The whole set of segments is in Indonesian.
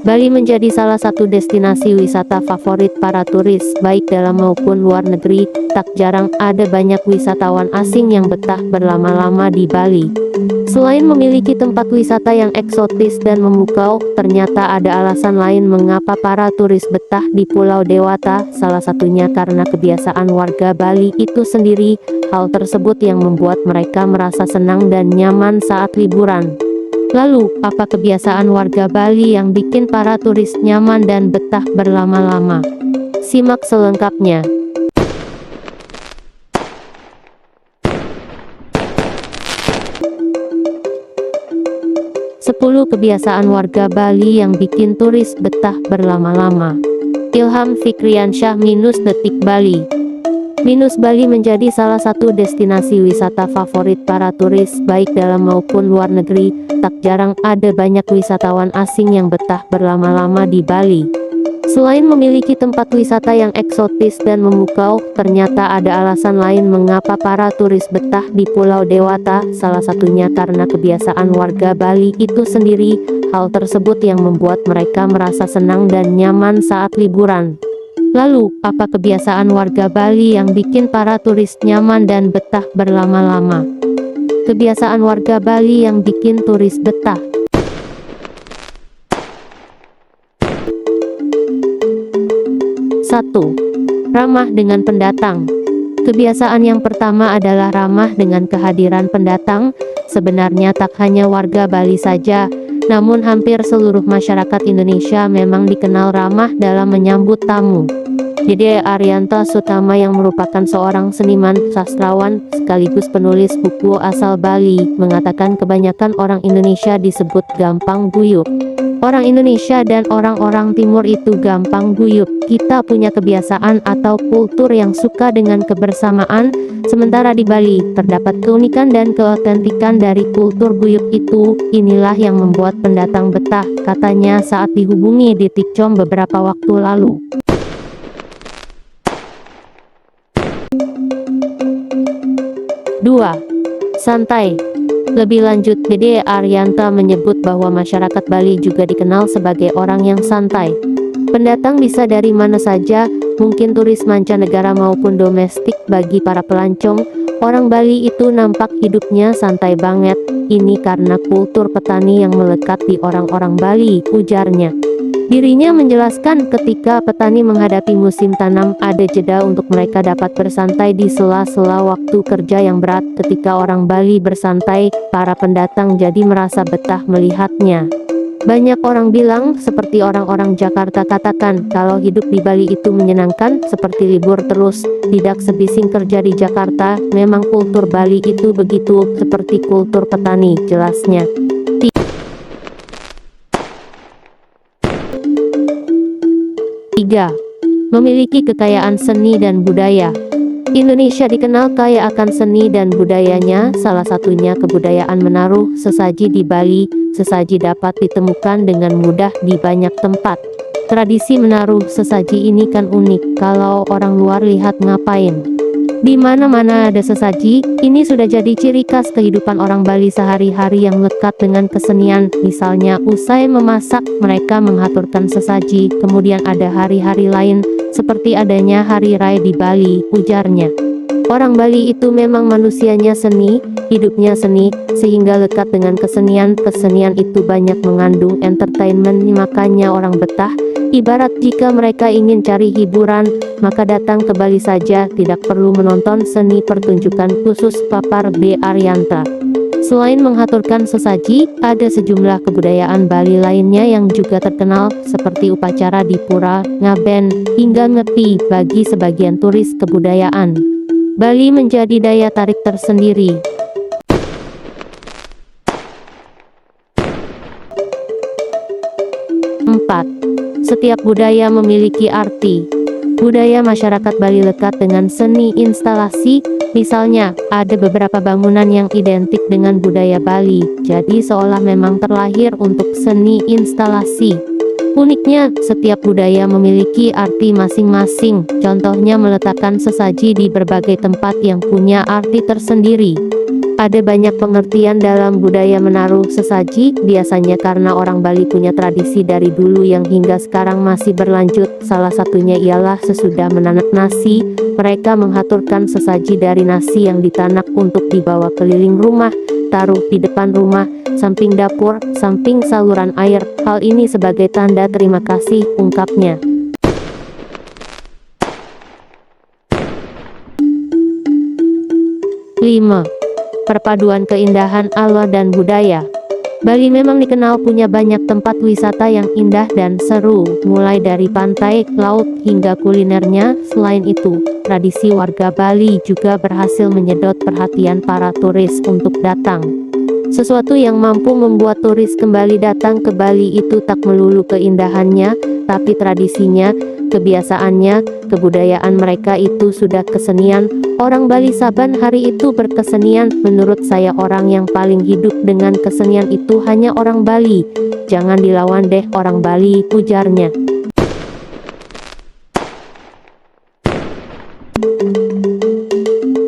Bali menjadi salah satu destinasi wisata favorit para turis, baik dalam maupun luar negeri. Tak jarang ada banyak wisatawan asing yang betah berlama-lama di Bali. Selain memiliki tempat wisata yang eksotis dan memukau, ternyata ada alasan lain mengapa para turis betah di Pulau Dewata, salah satunya karena kebiasaan warga Bali itu sendiri. Hal tersebut yang membuat mereka merasa senang dan nyaman saat liburan. Lalu, apa kebiasaan warga Bali yang bikin para turis nyaman dan betah berlama-lama? Simak selengkapnya. 10 kebiasaan warga Bali yang bikin turis betah berlama-lama. Ilham Fikriansyah, Detik Bali. Bali menjadi salah satu destinasi wisata favorit para turis, baik dalam maupun luar negeri. Tak jarang ada banyak wisatawan asing yang betah berlama-lama di Bali. Selain memiliki tempat wisata yang eksotis dan memukau, ternyata ada alasan lain mengapa para turis betah di Pulau Dewata, salah satunya karena kebiasaan warga Bali itu sendiri. Hal tersebut yang membuat mereka merasa senang dan nyaman saat liburan. Lalu, apa kebiasaan warga Bali yang bikin para turis nyaman dan betah berlama-lama? Kebiasaan warga Bali yang bikin turis betah. 1. Ramah dengan pendatang. Kebiasaan yang pertama adalah ramah dengan kehadiran pendatang. Sebenarnya tak hanya warga Bali saja, namun hampir seluruh masyarakat Indonesia memang dikenal ramah dalam menyambut tamu. Dede Arianta Sutama yang merupakan seorang seniman, sastrawan, sekaligus penulis buku asal Bali, mengatakan kebanyakan orang Indonesia disebut gampang guyup. Orang Indonesia dan orang-orang timur itu gampang guyup. Kita punya kebiasaan atau kultur yang suka dengan kebersamaan, sementara di Bali terdapat keunikan dan keotentikan dari kultur guyup itu. Inilah yang membuat pendatang betah, katanya saat dihubungi di Tikcom beberapa waktu lalu. 2. Santai. Lebih lanjut, Dede Arianta menyebut bahwa masyarakat Bali juga dikenal sebagai orang yang santai. Pendatang bisa dari mana saja, mungkin turis mancanegara maupun domestik. Bagi para pelancong, orang Bali itu nampak hidupnya santai banget. Ini karena kultur petani yang melekat di orang-orang Bali, ujarnya. Dirinya menjelaskan ketika petani menghadapi musim tanam, ada jeda untuk mereka dapat bersantai di sela-sela waktu kerja yang berat. Ketika orang Bali bersantai, para pendatang jadi merasa betah melihatnya. Banyak orang bilang, seperti orang-orang Jakarta katakan, kalau hidup di Bali itu menyenangkan, seperti libur terus, tidak sebising kerja di Jakarta. Memang kultur Bali itu begitu, seperti kultur petani, jelasnya. 3. Memiliki kekayaan seni dan budaya. Indonesia dikenal kaya akan seni dan budayanya, salah satunya kebudayaan menaruh sesaji di Bali. Sesaji dapat ditemukan dengan mudah di banyak tempat. Tradisi menaruh sesaji ini kan unik, kalau orang luar lihat ngapain. Di mana-mana ada sesaji, ini sudah jadi ciri khas kehidupan orang Bali sehari-hari yang lekat dengan kesenian. Misalnya, usai memasak, mereka mengaturkan sesaji, kemudian ada hari-hari lain, seperti adanya Hari Raya di Bali, ujarnya. Orang Bali itu memang manusianya seni, hidupnya seni, sehingga lekat dengan kesenian. Kesenian itu banyak mengandung entertainment, makanya orang betah. Ibarat jika mereka ingin cari hiburan, maka datang ke Bali saja, tidak perlu menonton seni pertunjukan khusus, papar B. Arianta. Selain mengaturkan sesaji, ada sejumlah kebudayaan Bali lainnya yang juga terkenal, seperti upacara di pura, ngaben, hingga ngepi. Bagi sebagian turis kebudayaan Bali menjadi daya tarik tersendiri. 4. Setiap budaya memiliki arti. Budaya masyarakat Bali lekat dengan seni instalasi. Misalnya, ada beberapa bangunan yang identik dengan budaya Bali, jadi seolah memang terlahir untuk seni instalasi. Uniknya, setiap budaya memiliki arti masing-masing. Contohnya meletakkan sesaji di berbagai tempat yang punya arti tersendiri. Ada banyak pengertian dalam budaya menaruh sesaji, biasanya karena orang Bali punya tradisi dari dulu yang hingga sekarang masih berlanjut. Salah satunya ialah sesudah menanak nasi, mereka menghaturkan sesaji dari nasi yang ditanak untuk dibawa keliling rumah, taruh di depan rumah, samping dapur, samping saluran air. Hal ini sebagai tanda terima kasih, ungkapnya. 5. Perpaduan keindahan alam dan budaya. Bali memang dikenal punya banyak tempat wisata yang indah dan seru, mulai dari pantai, laut, hingga kulinernya. Selain itu, tradisi warga Bali juga berhasil menyedot perhatian para turis untuk datang. Sesuatu yang mampu membuat turis kembali datang ke Bali itu tak melulu keindahannya, tapi tradisinya, kebiasaannya, kebudayaan mereka itu sudah kesenian. Orang Bali saban hari itu berkesenian. Menurut saya orang yang paling hidup dengan kesenian itu hanya orang Bali. Jangan dilawan deh orang Bali, ujarnya.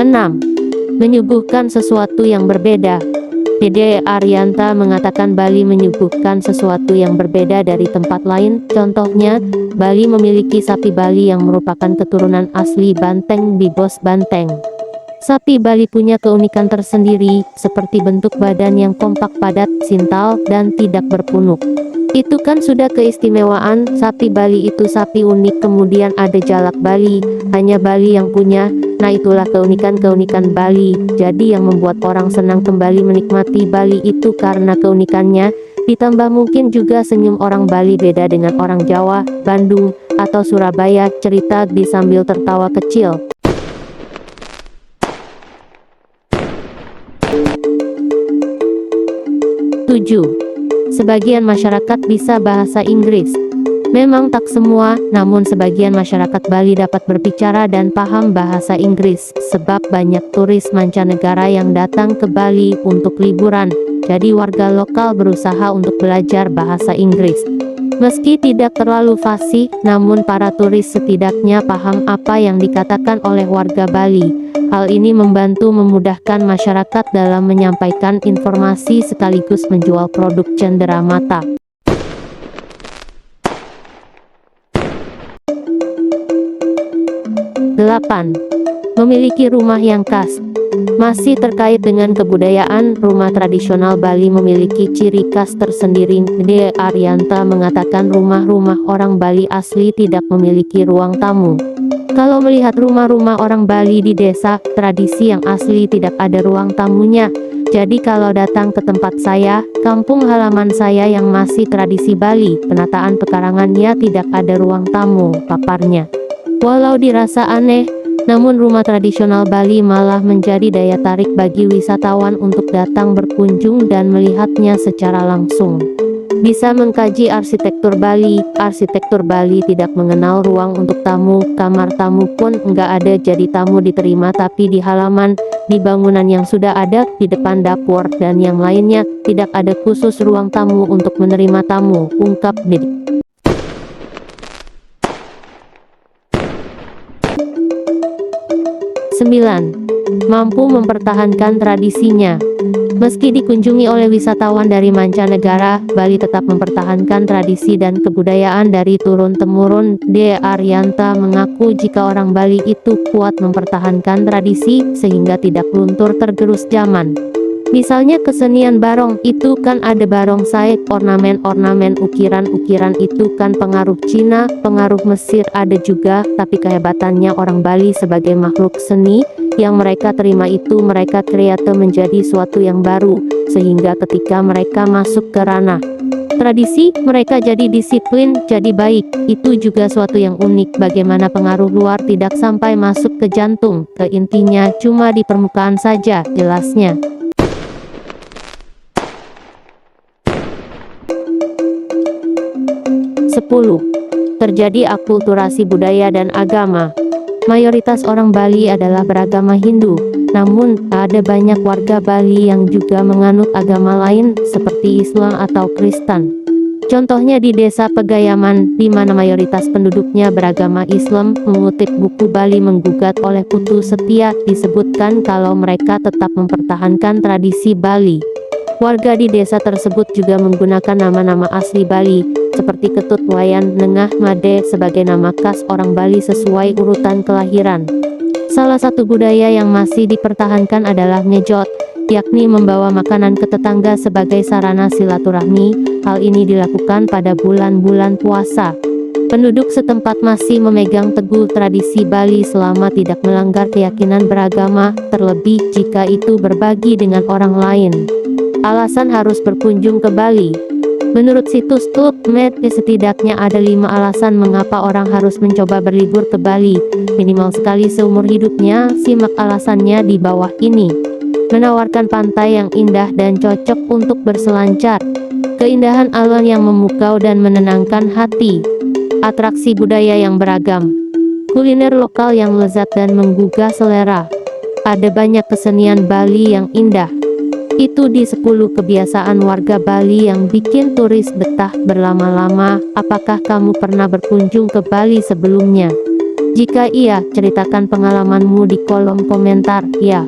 6. Menyuguhkan sesuatu yang berbeda. Dede Arianta mengatakan Bali menyuguhkan sesuatu yang berbeda dari tempat lain. Contohnya, Bali memiliki sapi Bali yang merupakan keturunan asli Banteng Bibos Banteng. Sapi Bali punya keunikan tersendiri, seperti bentuk badan yang kompak padat, sintal, dan tidak berpunuk. Itu kan sudah keistimewaan, sapi Bali itu sapi unik. Kemudian ada jalak Bali, hanya Bali yang punya. Nah itulah keunikan-keunikan Bali. Jadi yang membuat orang senang kembali menikmati Bali itu karena keunikannya. Ditambah mungkin juga senyum orang Bali beda dengan orang Jawa, Bandung, atau Surabaya, cerita Di sambil tertawa kecil. 7. Sebagian masyarakat bisa bahasa Inggris. Memang tak semua, namun sebagian masyarakat Bali dapat berbicara dan paham bahasa Inggris, sebab banyak turis mancanegara yang datang ke Bali untuk liburan. Jadi warga lokal berusaha untuk belajar bahasa Inggris. Meski tidak terlalu fasih, namun para turis setidaknya paham apa yang dikatakan oleh warga Bali. Hal ini membantu memudahkan masyarakat dalam menyampaikan informasi sekaligus menjual produk cenderamata. 8. Memiliki rumah yang khas. Masih terkait dengan kebudayaan, rumah tradisional Bali memiliki ciri khas tersendiri. Dede Arianta mengatakan rumah-rumah orang Bali asli tidak memiliki ruang tamu. Kalau melihat rumah-rumah orang Bali di desa, tradisi yang asli tidak ada ruang tamunya. Jadi kalau datang ke tempat saya, kampung halaman saya yang masih tradisi Bali, penataan pekarangannya tidak ada ruang tamu, paparnya. Walau dirasa aneh, namun rumah tradisional Bali malah menjadi daya tarik bagi wisatawan untuk datang berkunjung dan melihatnya secara langsung. Bisa mengkaji arsitektur Bali. Arsitektur Bali tidak mengenal ruang untuk tamu, kamar tamu pun enggak ada, jadi tamu diterima tapi di halaman, di bangunan yang sudah ada, di depan dapur, dan yang lainnya, tidak ada khusus ruang tamu untuk menerima tamu, ungkap Dede. 9. Mampu mempertahankan tradisinya. Meski dikunjungi oleh wisatawan dari mancanegara, Bali tetap mempertahankan tradisi dan kebudayaan dari turun-temurun. Dede Arianta mengaku jika orang Bali itu kuat mempertahankan tradisi, sehingga tidak luntur tergerus zaman. Misalnya kesenian barong, itu kan ada barongsai, ornamen-ornamen ukiran-ukiran itu kan pengaruh Cina, pengaruh Mesir ada juga, tapi kehebatannya orang Bali sebagai makhluk seni, yang mereka terima itu mereka kreate menjadi suatu yang baru, sehingga ketika mereka masuk ke ranah tradisi, mereka jadi disiplin, jadi baik. Itu juga suatu yang unik, bagaimana pengaruh luar tidak sampai masuk ke jantung, ke intinya cuma di permukaan saja, jelasnya. 10. Terjadi akulturasi budaya dan agama. Mayoritas orang Bali adalah beragama Hindu, namun ada banyak warga Bali yang juga menganut agama lain seperti Islam atau Kristen. Contohnya di Desa Pegayaman, di mana mayoritas penduduknya beragama Islam. Mengutip buku Bali Menggugat oleh Putu Setia, disebutkan kalau mereka tetap mempertahankan tradisi Bali. Warga di desa tersebut juga menggunakan nama-nama asli Bali, seperti Ketut, Wayan, Nengah, Made sebagai nama khas orang Bali sesuai urutan kelahiran. Salah satu budaya yang masih dipertahankan adalah ngejot, yakni membawa makanan ke tetangga sebagai sarana silaturahmi. Hal ini dilakukan pada bulan-bulan puasa. Penduduk setempat masih memegang teguh tradisi Bali selama tidak melanggar keyakinan beragama, terlebih jika itu berbagi dengan orang lain. Alasan harus berkunjung ke Bali. Menurut situs PubMed, setidaknya ada 5 alasan mengapa orang harus mencoba berlibur ke Bali, minimal sekali seumur hidupnya. Simak alasannya di bawah ini. Menawarkan pantai yang indah dan cocok untuk berselancar. Keindahan alam yang memukau dan menenangkan hati. Atraksi budaya yang beragam. Kuliner lokal yang lezat dan menggugah selera. Ada banyak kesenian Bali yang indah. Itu di 10 kebiasaan warga Bali yang bikin turis betah berlama-lama. Apakah kamu pernah berkunjung ke Bali sebelumnya? Jika iya, ceritakan pengalamanmu di kolom komentar ya.